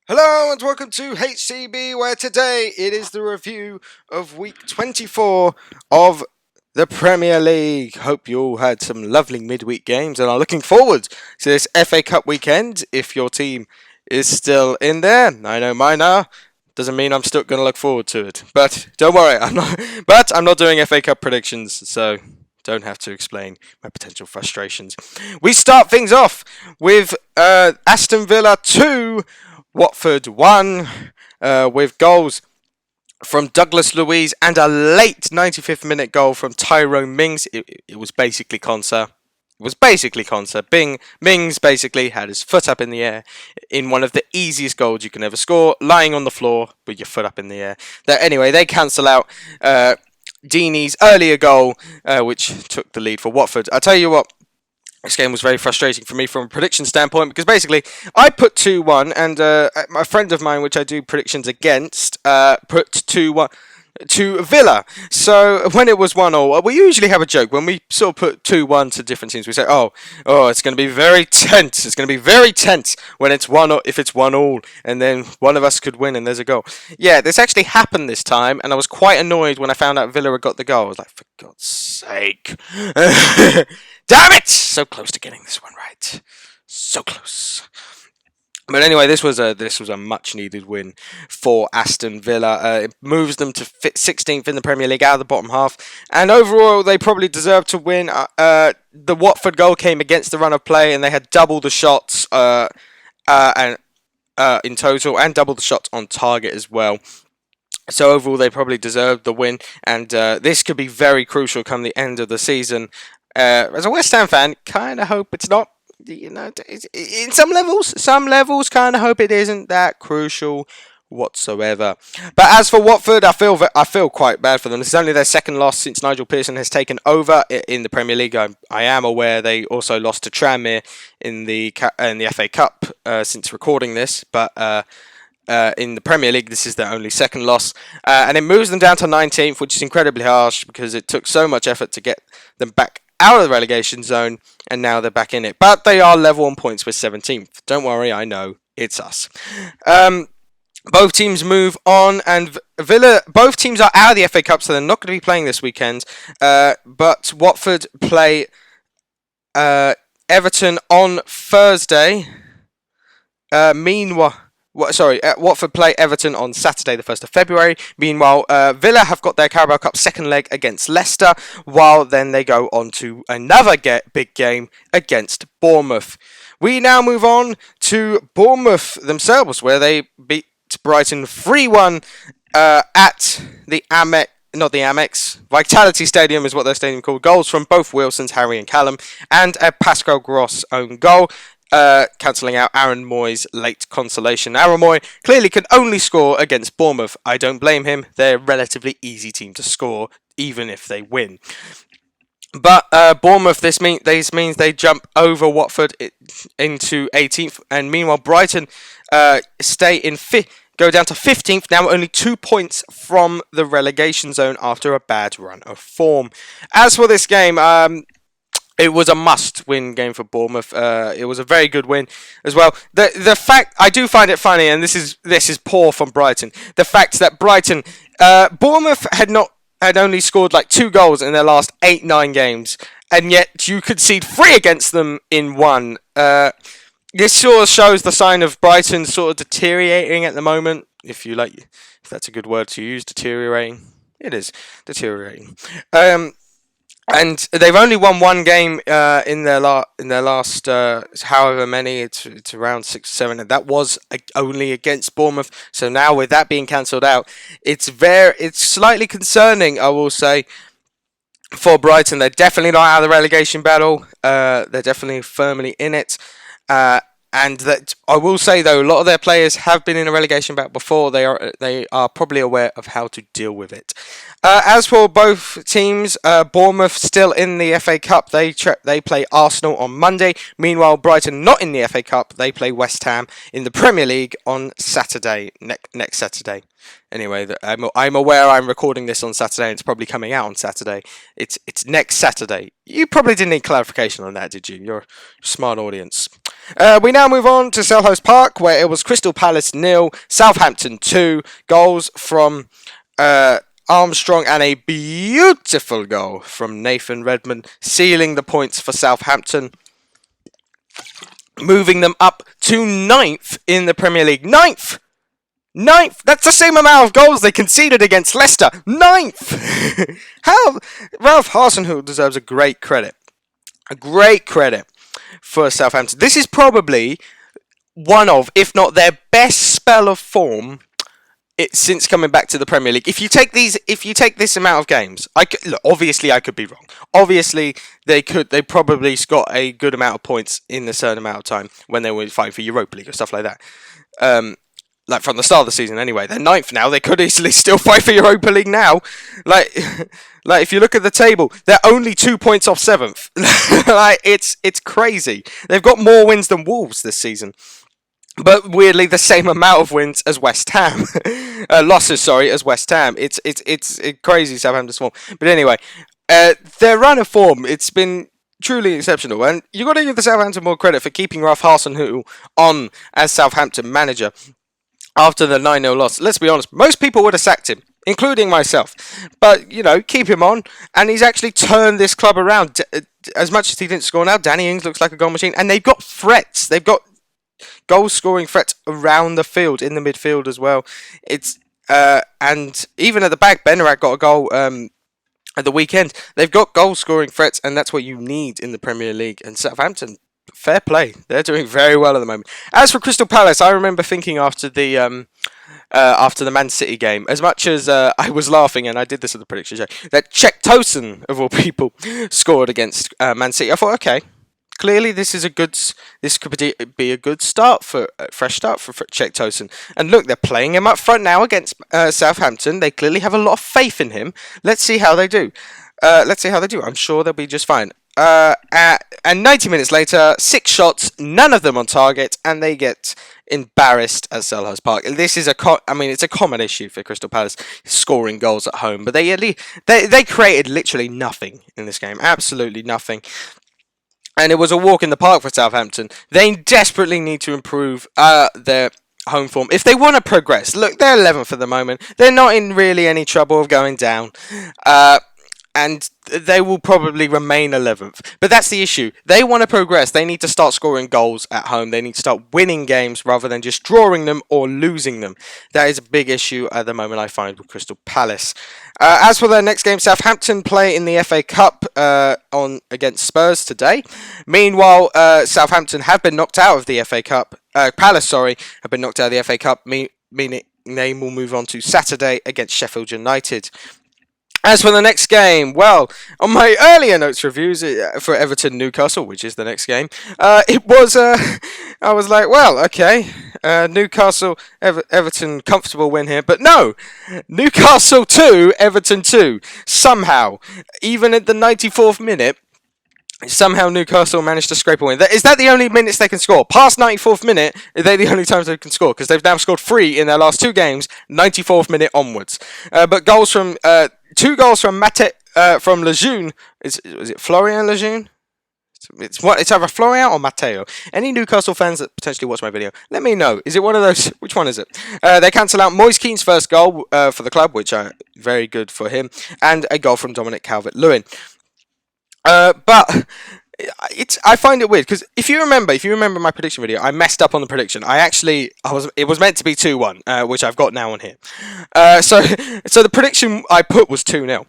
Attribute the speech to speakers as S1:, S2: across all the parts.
S1: Hello and welcome to HCB, where today it is the review of week 24 of the Premier League. Hope you all had some lovely midweek games and are looking forward to this FA Cup weekend if your team is still in there. I know mine are. Doesn't mean I'm still going to look forward to it. But don't worry, I'm not doing FA Cup predictions, so don't have to explain my potential frustrations. We start things off with Aston Villa 2, Watford 1, with goals from Douglas Luiz and a late 95th minute goal from Tyrone Mings. It was basically Conser. Mings basically had his foot up in the air in one of the easiest goals you can ever score, lying on the floor with your foot up in the air. Anyway, they cancel out Deeney's earlier goal, which took the lead for Watford. I'll tell you what, this game was very frustrating for me from a prediction standpoint because basically I put 2-1 and a friend of mine, which I do predictions against, put 2-1 to Villa. So when it was 1-0, we usually have a joke when we sort of put 2-1 to different teams. We say, "Oh, it's going to be very tense. It's going to be very tense when it's 1-0, if it's 1-0, and then one of us could win and there's a goal." Yeah, this actually happened this time, and I was quite annoyed when I found out Villa had got the goal. I was like, "For God's sake!" Damn it! So close to getting this one right. So close. But anyway, this was a much needed win for Aston Villa. It moves them to 16th in the Premier League out of the bottom half, and overall they probably deserve to win. The Watford goal came against the run of play, and they had double the shots and in total, and double the shots on target as well. So overall, they probably deserved the win, and this could be very crucial come the end of the season. As a West Ham fan, kind of hope it's not. You know, in some levels, kind of hope it isn't that crucial whatsoever. But as for Watford, I feel quite bad for them. This is only their second loss since Nigel Pearson has taken over in the Premier League. I am aware they also lost to Tranmere in the FA Cup since recording this, but in the Premier League, this is their only second loss, and it moves them down to 19th, which is incredibly harsh because it took so much effort to get them back out of the relegation zone, and now they're back in it. But they are level on points with 17th. Don't worry, I know, it's us. Both teams move on, and both teams are out of the FA Cup, so they're not going to be playing this weekend. But Watford play Everton on Thursday. Watford play Everton on Saturday, the 1st of February. Meanwhile, Villa have got their Carabao Cup second leg against Leicester, while then they go on to another big game against Bournemouth. We now move on to Bournemouth themselves, where they beat Brighton 3-1 at the Amex. Vitality Stadium is what their stadium called. Goals from both Wilsons, Harry and Callum, and a Pascal Gross own goal. Cancelling out Aaron Moy's late consolation. Aaron Moy clearly can only score against Bournemouth. I don't blame him. They're a relatively easy team to score, even if they win. But Bournemouth, this means they jump over Watford into 18th, and meanwhile Brighton stay in 5th. Go down to 15th, now only 2 points from the relegation zone after a bad run of form. As for this game, it was a must-win game for Bournemouth. It was a very good win as well. The fact I do find it funny, and this is poor from Brighton. The fact that Bournemouth had only scored like 2 goals in their last 8-9 games, and yet you concede 3 against them in 1. This sort of shows the sign of Brighton sort of deteriorating at the moment. If that's a good word to use, deteriorating. It is deteriorating. And they've only won 1 game in their last however many. It's around 6 or 7, and that was only against Bournemouth. So now with that being cancelled out, it's slightly concerning, I will say, for Brighton. They're definitely not out of the relegation battle. They're definitely firmly in it. And that I will say though, a lot of their players have been in a relegation battle before. They are probably aware of how to deal with it. As for both teams, Bournemouth still in the FA Cup. They play Arsenal on Monday. Meanwhile, Brighton not in the FA Cup. They play West Ham in the Premier League on Saturday, next Saturday. Anyway, I'm aware I'm recording this on Saturday, and it's probably coming out on Saturday. It's next Saturday. You probably didn't need clarification on that, did you? You're a smart audience. We now move on to Selhurst Park, where it was Crystal Palace 0, Southampton 2. Goals from Armstrong and a beautiful goal from Nathan Redmond, sealing the points for Southampton, moving them up to 9th in the Premier League. 9th! 9th! That's the same amount of goals they conceded against Leicester. 9th! How? Ralph Hasenhüttl deserves a great credit. A great credit for Southampton. This is probably one of, if not their best spell of form since coming back to the Premier League. If you take this amount of games, obviously I could be wrong. Obviously they probably got a good amount of points in a certain amount of time when they were fighting for Europa League or stuff like that. Like from the start of the season anyway. They're 9th now. They could easily still fight for Europa League now. Like if you look at the table, they're only 2 points off 7th. Like it's crazy. They've got more wins than Wolves this season. But weirdly, the same amount of wins as West Ham. Losses, sorry, as West Ham. It's crazy Southampton's form. But anyway, their run of form, it's been truly exceptional. And you've got to give the Southampton more credit for keeping Ralph Hasenhüttl on as Southampton manager after the 9-0 loss. Let's be honest, most people would have sacked him, including myself. But, keep him on. And he's actually turned this club around. As much as he didn't score now, Danny Ings looks like a goal machine. And they've got threats. They've got goal-scoring threats around the field, in the midfield as well. And even at the back, Benarat got a goal at the weekend. They've got goal-scoring threats, and that's what you need in the Premier League. And Southampton, fair play. They're doing very well at the moment. As for Crystal Palace, I remember thinking after the Man City game, as much as I was laughing, and I did this at the prediction show, that Czech Tosin, of all people, scored against Man City. I thought, okay, clearly this could be a good start for a fresh start for Czech Tosin. And look, they're playing him up front now against Southampton. They clearly have a lot of faith in him. Let's see how they do. I'm sure they'll be just fine. And 90 minutes later, 6 shots, none of them on target, and they get embarrassed at Selhurst Park. This is it's a common issue for Crystal Palace scoring goals at home, but they created literally nothing in this game, absolutely nothing. And it was a walk in the park for Southampton. They desperately need to improve their home form if they want to progress. Look, they're 11th at the moment. They're not in really any trouble of going down. And they will probably remain 11th. But that's the issue. They want to progress. They need to start scoring goals at home. They need to start winning games rather than just drawing them or losing them. That is a big issue at the moment, I find, with Crystal Palace. As for their next game, Southampton play in the FA Cup against Spurs today. Meanwhile, Southampton have been knocked out of the FA Cup. Palace, have been knocked out of the FA Cup, meaning they will move on to Saturday against Sheffield United. As for the next game, well, on my earlier notes reviews for Everton Newcastle, which is the next game, I was like, well, okay, Newcastle, Everton, comfortable win here. But no, Newcastle 2, Everton 2. Somehow, even at the 94th minute, somehow Newcastle managed to scrape a win. Is that the only minutes they can score? Past 94th minute, are they the only times they can score? Because they've now scored 3 in their last 2 games, 94th minute onwards. But goals from 2 goals from from Lejeune. Is it Florian Lejeune? It's either Florian or Matteo. Any Newcastle fans that potentially watch my video, let me know. Is it one of those? Which one is it? They cancel out Moise Keane's first goal for the club, which are very good for him, and a goal from Dominic Calvert-Lewin. But I find it weird because if you remember my prediction video, I messed up on the prediction. It was meant to be 2-1, which I've got now on here. So the prediction I put was 2-0.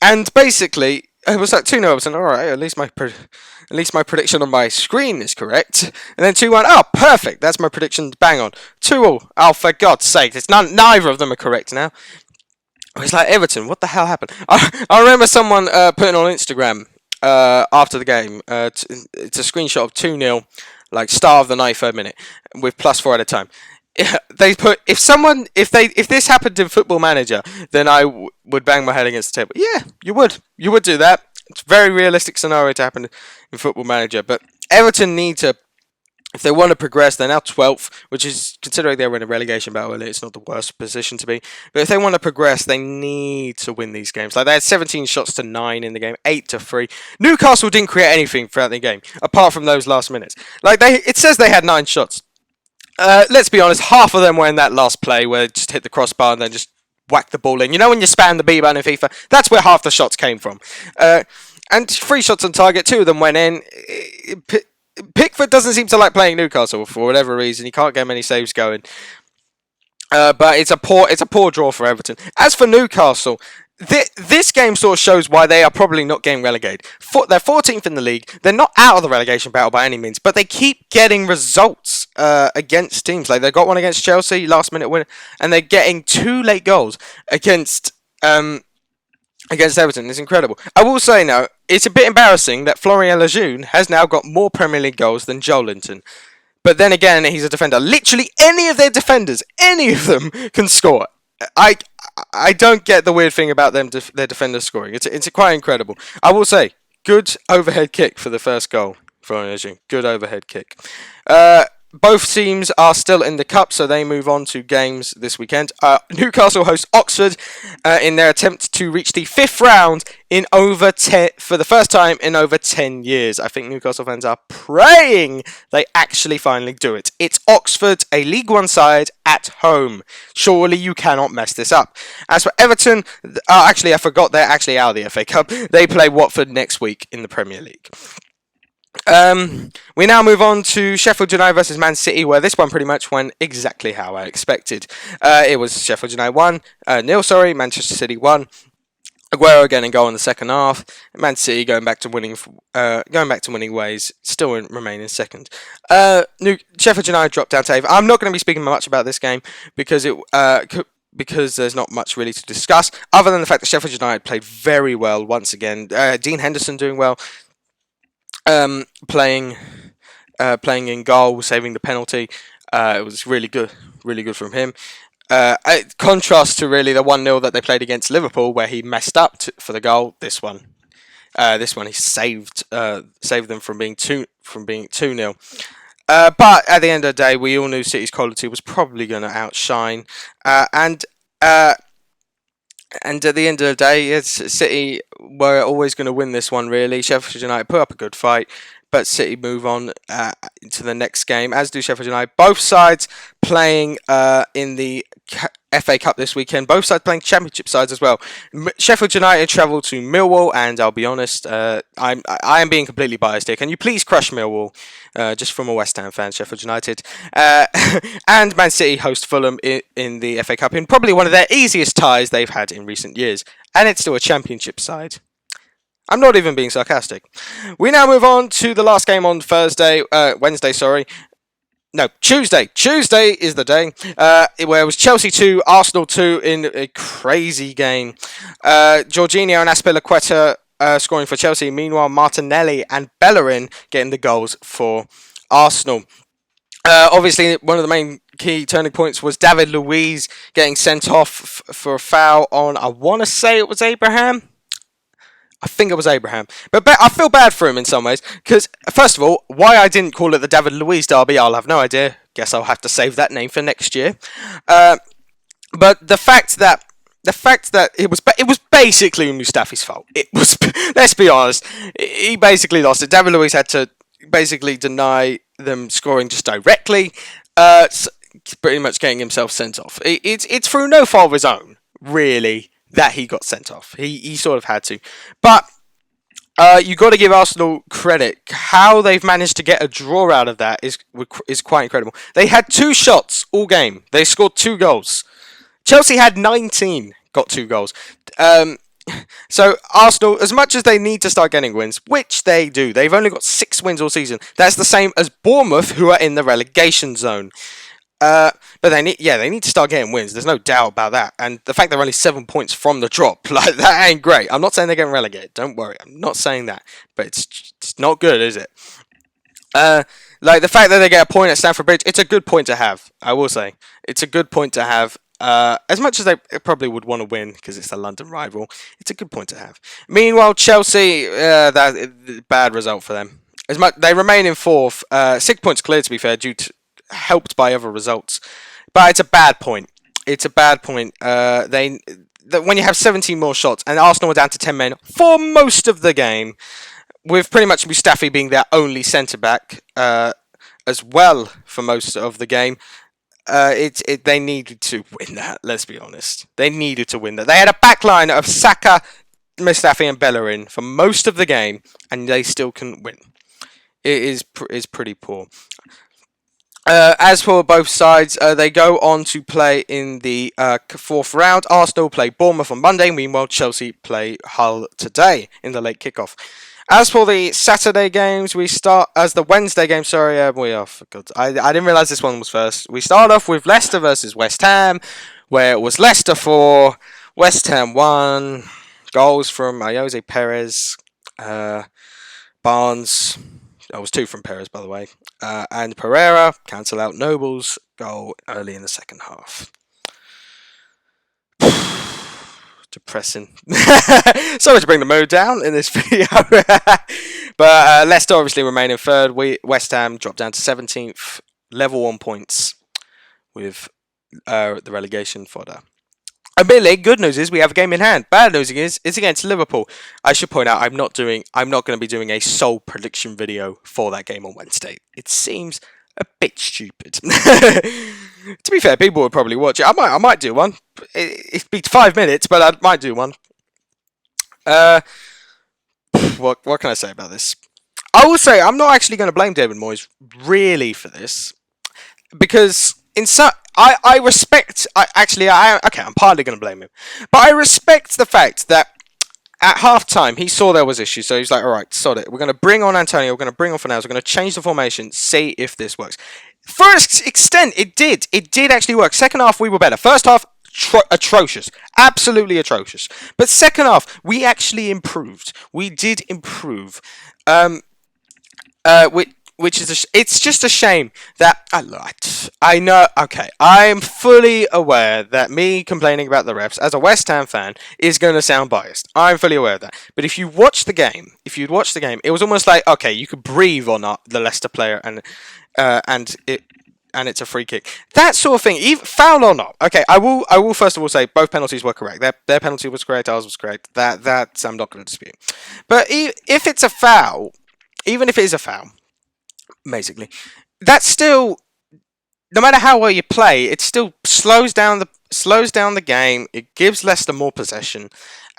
S1: And basically it was like 2-0. I was like, all right, at least my prediction on my screen is correct. And then 2-1. Oh, perfect. That's my prediction. Bang on. 2-0. Oh, for God's sake, neither of them are correct now. It's like, Everton, what the hell happened? I remember someone putting on Instagram after the game. It's a screenshot of 2-0, like start of the 93rd minute, with +4 at a time. They put if this happened in Football Manager, then I would bang my head against the table. Yeah, you would do that. It's a very realistic scenario to happen in Football Manager. But Everton need to If they want to progress, they're now 12th, which is, considering they were in a relegation battle, it's not the worst position to be. But if they want to progress, they need to win these games. Like, they had 17 shots to 9 in the game, 8 to 3. Newcastle didn't create anything throughout the game, apart from those last minutes. Like, it says they had 9 shots. Let's be honest, half of them were in that last play where they just hit the crossbar and then just whack the ball in. You know when you spam the B button in FIFA? That's where half the shots came from. And 3 shots on target, 2 of them went in. Pickford doesn't seem to like playing Newcastle for whatever reason. He can't get many saves going. But it's a poor draw for Everton. As for Newcastle, this game sort of shows why they are probably not getting relegated. They're 14th in the league. They're not out of the relegation battle by any means, but they keep getting results against teams. Like, they got one against Chelsea, last minute winner, and they're getting 2 late goals against Everton. It's incredible. I will say now, it's a bit embarrassing that Florian Lejeune has now got more Premier League goals than Joe Linton. But then again, he's a defender. Literally any of their defenders, any of them can score. I don't get the weird thing about their defenders scoring. It's quite incredible. I will say, good overhead kick for the first goal. Florian Lejeune, good overhead kick. Both teams are still in the cup, so they move on to games this weekend. Newcastle host Oxford in their attempt to reach the 5th round for the first time in over 10 years. I think Newcastle fans are praying they actually finally do it. It's Oxford, a League One side, at home. Surely you cannot mess this up. As for Everton, actually I forgot, they're actually out of the FA Cup. They play Watford next week in the Premier League. We now move on to Sheffield United versus Man City, where this one pretty much went exactly how I expected. It was Sheffield United 1-0, Manchester City 1. Aguero getting a goal in the second half. Man City going back to winning ways, still remaining second. Sheffield United dropped down to 8th. I'm not going to be speaking much about this game because there's not much really to discuss, other than the fact that Sheffield United played very well once again. Dean Henderson doing well. Playing in goal, saving the penalty. It was really good from him. Contrast to really the 1-0 that they played against Liverpool, where he messed up for the goal. This one he saved them from being 2-0. But at the end of the day, we all knew City's quality was probably going to outshine. And at the end of the day, City were always going to win this one, really. Sheffield United put up a good fight, but City move on to the next game, as do Sheffield United. Both sides playing in the FA Cup this weekend. Both sides playing Championship sides as well. Sheffield United travel to Millwall, and I'll be honest, I am being completely biased here. Can you please crush Millwall? Just from a West Ham fan, Sheffield United. And Man City host Fulham in the FA Cup in probably one of their easiest ties they've had in recent years. And it's still a Championship side. I'm not even being sarcastic. We now move on to the last game on Wednesday, sorry. No, Tuesday. Tuesday is the day where it was Chelsea 2, Arsenal 2 in a crazy game. Jorginho and Azpilicueta scoring for Chelsea. Meanwhile, Martinelli and Bellerin getting the goals for Arsenal. Obviously, one of the main key turning points was David Luiz getting sent off for a foul on, I want to say it was Abraham. I think it was Abraham. But I feel bad for him in some ways. Because, first of all, why I didn't call it the David Luiz derby, I'll have no idea. Guess I'll have to save that name for next year. But the fact that it was basically Mustafi's fault. It was, let's be honest, he basically lost it. David Luiz had to basically deny them scoring just directly, pretty much getting himself sent off. It's through no fault of his own, really, that he got sent off. He sort of had to. But you got to give Arsenal credit. How they've managed to get a draw out of that is quite incredible. They had 2 shots all game. They scored 2 goals. Chelsea had 19, got 2 goals. So Arsenal, as much as they need to start getting wins, which they do, they've only got 6 wins all season. That's the same as Bournemouth, who are in the relegation zone. But they need to start getting wins. There's no doubt about that. And the fact they're only 7 points from the drop, like, that ain't great. I'm not saying they're getting relegated. Don't worry. I'm not saying that. But it's not good, is it? Like, the fact that they get a point at Stamford Bridge, it's a good point to have. I will say. It's a good point to have. As much as they probably would want to win because it's a London rival, it's a good point to have. Meanwhile, Chelsea, that bad result for them. as much they remain in fourth, 6 points clear to be fair, helped by other results. But it's a bad point. It's a bad point. When you have 17 more shots and Arsenal were down to 10 men for most of the game, with pretty much Mustafi being their only centre back as well for most of the game. They needed to win that. Let's be honest. They needed to win that. They had a backline of Saka, Mustafi, and Bellerin for most of the game, and they still couldn't win. It is pretty poor. As for both sides, they go on to play in the fourth round. Arsenal play Bournemouth on Monday. Meanwhile, Chelsea play Hull today in the late kickoff. As for the Saturday games, we start as the Wednesday game. Sorry, we are. I didn't realise this one was first. We start off with Leicester versus West Ham, where it was Leicester 4, West Ham 1. Goals from Jose Perez, Barnes. That was 2 from Perez, by the way. And Pereira, cancel out Noble's goal early in the second half. Depressing. Sorry to bring the mood down in this video. But Leicester obviously remain in third. West Ham dropped down to 17th, level on points with the relegation fodder. Admittedly, good news is we have a game in hand. Bad news is it's against Liverpool. I should point out I'm not going to be doing a sole prediction video for that game on Wednesday. It seems a bit stupid. To be fair, people would probably watch it. I might do one. It'd be 5 minutes, but I might do one. What can I say about this? I will say I'm not actually going to blame David Moyes really for this, because I respect. I'm partly going to blame him, but I respect the fact that at half-time he saw there was issues, so he's like, all right, sod it. We're going to bring on Antonio, we're going to bring on Fernandes, we're going to change the formation, see if this works. For an extent, it did. It did actually work. Second half, we were better. First half, atrocious. Absolutely atrocious. But second half, we actually improved. We did improve. Which is it's just a shame that I know. Okay, I'm fully aware that me complaining about the refs as a West Ham fan is going to sound biased. I'm fully aware of that. But if you'd watched the game, it was almost like, okay, you could breathe on the Leicester player and it's a free kick. That sort of thing, even foul or not. Okay, I will first of all say both penalties were correct. Their penalty was correct. Ours was correct. That I'm not going to dispute. But if it's a foul, even if it is a foul, basically, that's still, no matter how well you play, it still slows down the game. It gives Leicester more possession,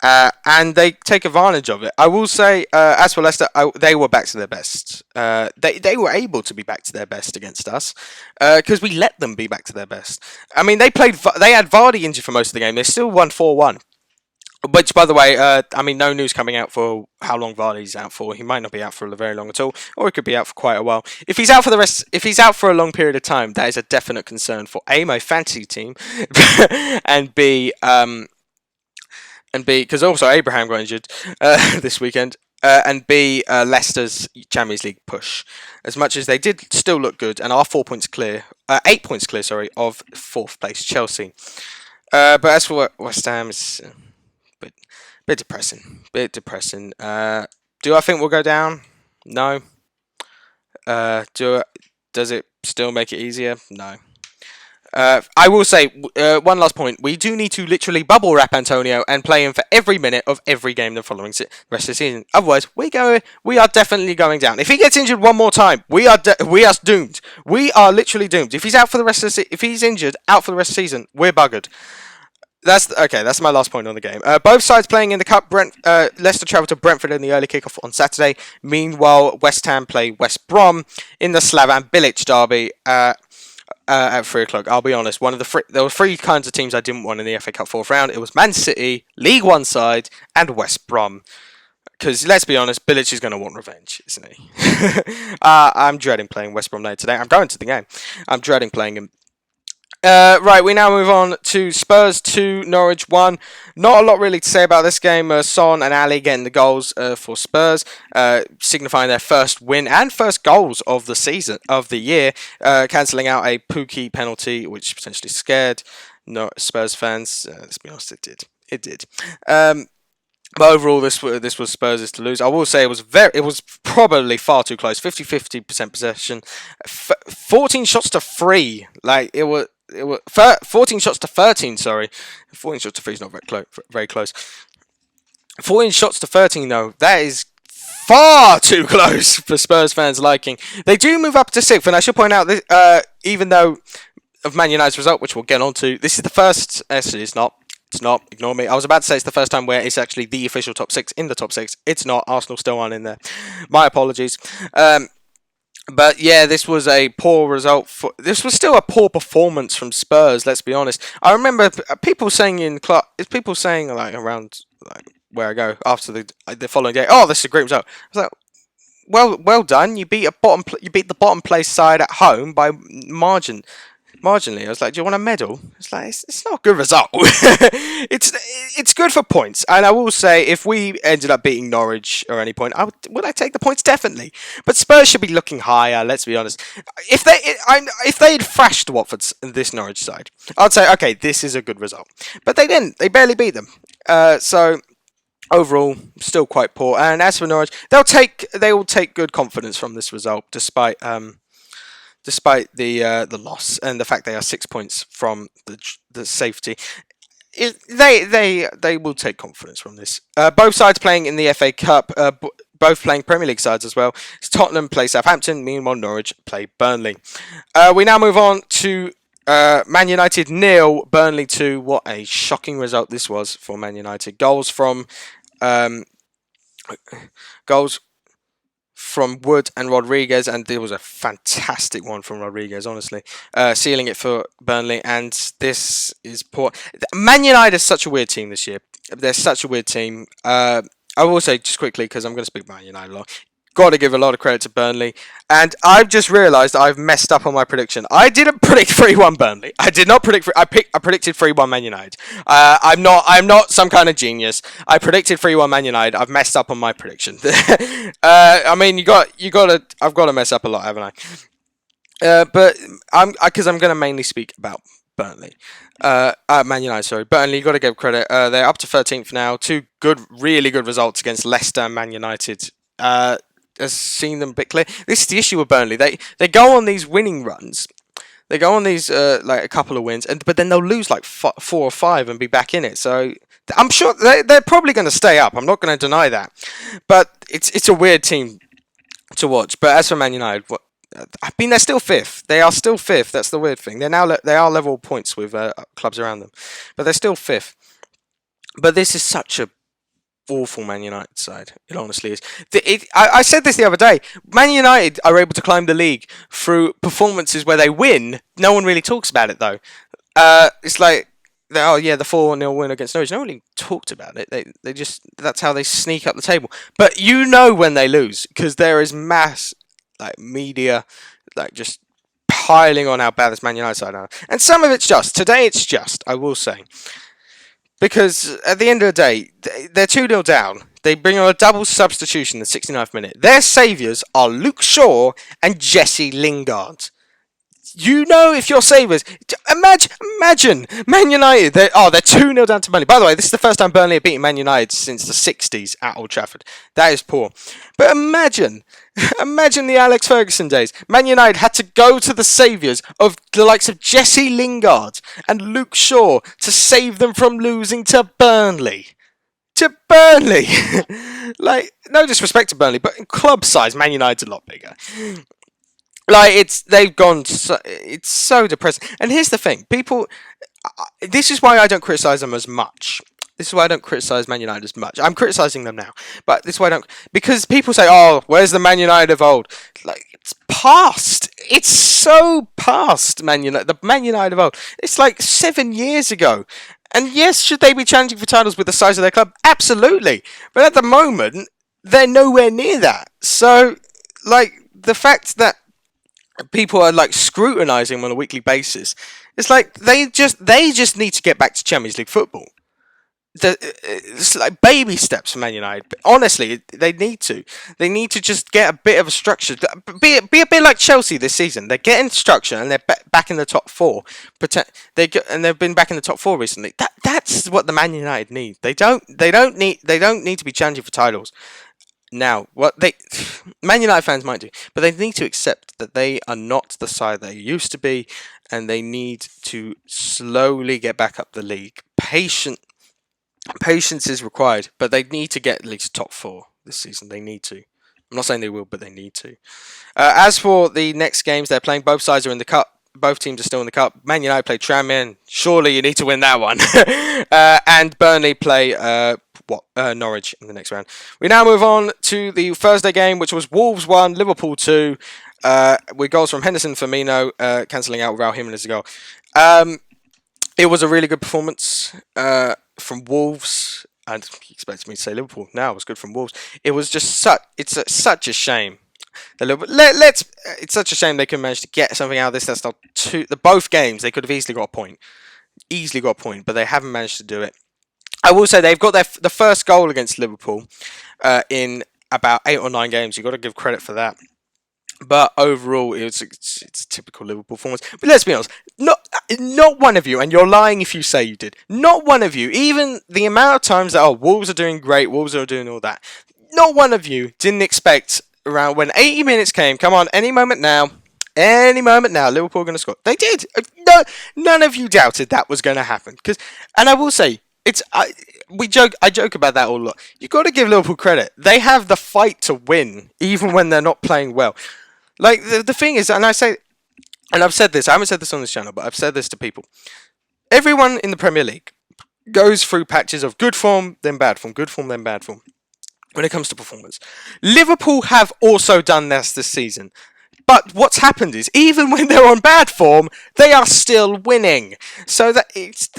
S1: and they take advantage of it. I will say, as for Leicester, they were back to their best. They were able to be back to their best against us because we let them be back to their best. I mean, they had Vardy injured for most of the game. They still won 4-1. Which, by the way, no news coming out for how long Vardy's out for. He might not be out for very long at all, or he could be out for quite a while. If he's out for a long period of time, that is a definite concern for A, my fantasy team, and B, because also Abraham got injured this weekend, and B, Leicester's Champions League push. As much as they did still look good, and are 8 points clear, of fourth place Chelsea. But as for West Ham, it's bit depressing. Do I think we'll go down? No. Does it still make it easier? No. I will say one last point. We do need to literally bubble wrap Antonio and play him for every minute of every game the following rest of the season. Otherwise, we are definitely going down. If he gets injured one more time, we are doomed. We are literally doomed. If he's injured out for the rest of the season, we're buggered. That's my last point on the game. Both sides playing in the Cup. Leicester travel to Brentford in the early kickoff on Saturday. Meanwhile, West Ham play West Brom in the Slavan Bilic derby at 3 o'clock. I'll be honest, there were 3 kinds of teams I didn't want in the FA Cup fourth round. It was Man City, League One side, and West Brom. Because let's be honest, Bilic is going to want revenge, isn't he? I'm dreading playing West Brom later today. I'm going to the game. I'm dreading playing him. Right, we now move on to Spurs 2, Norwich 1. Not a lot really to say about this game. Son and Ali getting the goals for Spurs, signifying their first win and first goals of the year, cancelling out a Pukki penalty, which potentially scared Spurs fans. Let's be honest, it did. But overall, this was Spurs' to lose. I will say it was probably far too close. 50% possession, 14 shots to 3. Like it was 14 shots to 13. Sorry, 14 shots to 3 is not very close. Very close. 14 shots to 13 though. That is far too close for Spurs fans' liking. They do move up to 6th, and I should point out that even though of Man United's result, which we'll get on to, this is the first. Actually, it's not. It's not. Ignore me. I was about to say it's the first time where it's actually the official top 6 in the top 6. It's not. Arsenal still aren't in there. My apologies. But yeah, this was a poor result. This was still a poor performance from Spurs. Let's be honest. I remember people saying people saying like around like where I go after the following day. Oh, this is a great result. I was like, well done. You beat the bottom place side at home by marginally. I was like, do you want a medal? It's like, it's not a good result. it's good for points. And I will say, if we ended up beating Norwich or any point, would I take the points? Definitely. But Spurs should be looking higher, let's be honest. If they had thrashed Watford, this Norwich side, I'd say, okay, this is a good result. But they didn't. They barely beat them. So overall, still quite poor. And as for Norwich, they will take good confidence from this result, despite the loss and the fact they are 6 points from the safety. They will take confidence from this. Both sides playing in the FA Cup, both playing Premier League sides as well. Tottenham play Southampton, meanwhile Norwich play Burnley. We now move on to Man United 0, Burnley 2. What a shocking result this was for Man United. Goals from Wood and Rodriguez, and there was a fantastic one from Rodriguez, honestly, sealing it for Burnley. And this is poor. Man United is such a weird team this year. They're such a weird team. I will say just quickly, because I'm going to speak Man United a lot. Got to give a lot of credit to Burnley, and I've just realised I've messed up on my prediction. I didn't predict 3-1 Burnley. I did not predict. I predicted 3-1 Man United. I'm not some kind of genius. I predicted 3-1 Man United. I've messed up on my prediction. I mean, I've got to mess up a lot, haven't I? But because I'm going to mainly speak about Burnley. Man United, sorry. Burnley, you got to give credit. They're up to 13th now. Two really good results against Leicester and Man United. Has seen them a bit clear. This is the issue with Burnley. They go on these winning runs. They go on these like a couple of wins, but then they'll lose like 4 or 5 and be back in it. So I'm sure they're probably going to stay up. I'm not going to deny that. But it's a weird team to watch. But as for Man United, I mean, they're still 5th. They are still 5th. That's the weird thing. They are level points with clubs around them, but they're still 5th. But this is such a awful Man United side. It honestly is. I said this the other day. Man United are able to climb the league through performances where they win. No one really talks about it though. It's like, the 4-0 win against Norwich. No one really talked about it. They just, that's how they sneak up the table. But you know when they lose, because there is mass like media like just piling on how bad this Man United side are. And some of it's just. Today it's just, I will say. Because at the end of the day, they're 2-0 down. They bring on a double substitution in the 69th minute. Their saviours are Luke Shaw and Jesse Lingard. You know, if you're saviours, imagine Man United. They're 2-0 down to Burnley. By the way, this is the first time Burnley have beaten Man United since the 60s at Old Trafford. That is poor. But imagine the Alex Ferguson days. Man United had to go to the saviours of the likes of Jesse Lingard and Luke Shaw to save them from losing to Burnley. Like, no disrespect to Burnley, but in club size, Man United's a lot bigger. Like, it's so depressing. And here's the thing, people, this is why I don't criticise them as much. This is why I don't criticise Man United as much. I'm criticising them now, but this is why I don't, because people say, oh, where's the Man United of old? Like, it's past. It's so past, Man United. The Man United of old. It's like 7 years ago. And yes, should they be challenging for titles with the size of their club? Absolutely. But at the moment, they're nowhere near that. So, like, the fact that people are like scrutinising them on a weekly basis, it's like they just need to get back to Champions League football. it's like baby steps for Man United. But honestly, they need to. They need to just get a bit of a structure. Be a bit like Chelsea this season. They're getting structure and they're back in the top four. They've been back in the top four recently. That's what the Man United need. They don't need to be challenging for titles. Now, what Man United fans might do, but they need to accept that they are not the side they used to be, and they need to slowly get back up the league. Patience is required, but they need to get at least top four this season. They need to. I'm not saying they will, but they need to. As for the next games they're playing, both sides are in the cup. Both teams are still in the cup. Man United play Tranmere. Surely you need to win that one. And Burnley play Norwich in the next round. We now move on to the Thursday game, which was Wolves 1, Liverpool 2, with goals from Henderson, Firmino, cancelling out Raul Jimenez as a goal. It was a really good performance from Wolves, and he expects me to say Liverpool. Now it was good from Wolves. It was just such a shame. It's such a shame they couldn't manage to get something out of this. That's not both games. They could have easily got a point, but they haven't managed to do it. I will say they've got the first goal against Liverpool in about 8 or 9 games. You've got to give credit for that. But overall, it's a typical Liverpool performance. But let's be honest, not one of you, and you're lying if you say you did, not one of you, even the amount of times that, Wolves are doing great, Wolves are doing all that, not one of you didn't expect around when 80 minutes came, come on, any moment now, Liverpool are going to score. They did. No, none of you doubted that was going to happen. And I will say, I joke about that all a lot. You've got to give Liverpool credit. They have the fight to win, even when they're not playing well. Like, the thing is, and I've said this, I haven't said this on this channel, but I've said this to people. Everyone in the Premier League goes through patches of good form, then bad form, good form, then bad form, when it comes to performance. Liverpool have also done this season. But what's happened is, even when they're on bad form, they are still winning. So that it's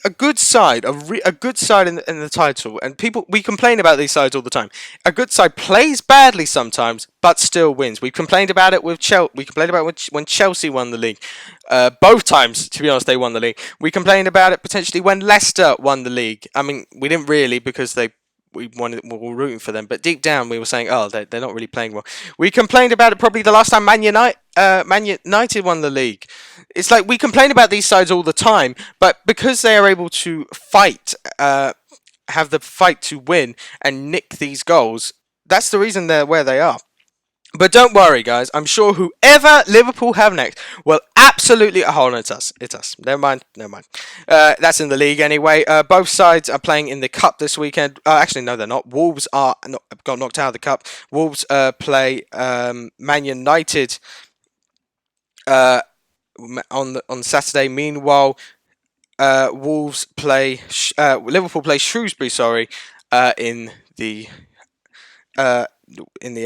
S1: a good side, a good side in the title, and we complain about these sides all the time. A good side plays badly sometimes, but still wins. We complained about it with Chelsea. We complained about it when Chelsea won the league. Both times, to be honest, they won the league. We complained about it potentially when Leicester won the league. I mean, we didn't really because we were rooting for them, but deep down we were saying, they're not really playing well. We complained about it probably the last time Man United won the league. It's like we complain about these sides all the time, but because they are able to fight, have the fight to win and nick these goals, that's the reason they're where they are. But don't worry, guys. I'm sure whoever Liverpool have next will absolutely... Oh, no, it's us. Never mind. That's in the league anyway. Both sides are playing in the cup this weekend. Actually, no, they're not. Wolves got knocked out of the cup. Wolves play Man United on Saturday. Meanwhile, Liverpool play Shrewsbury, in the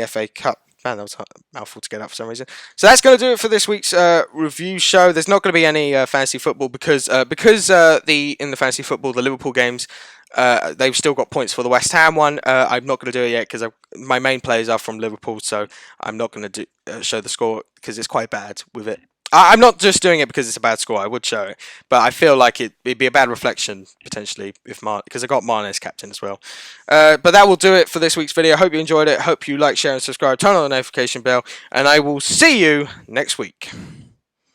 S1: FA Cup. Man, that was a mouthful to get out for some reason. So that's going to do it for this week's review show. There's not going to be any fantasy football because in the fantasy football, the Liverpool games, they've still got points for the West Ham one. I'm not going to do it yet because my main players are from Liverpool, so I'm not going to show the score because it's quite bad with it. I'm not just doing it because it's a bad score. I would show it, but I feel like it'd be a bad reflection potentially because I got Mane as captain as well. But that will do it for this week's video. I hope you enjoyed it. Hope you like, share, and subscribe. Turn on the notification bell, and I will see you next week.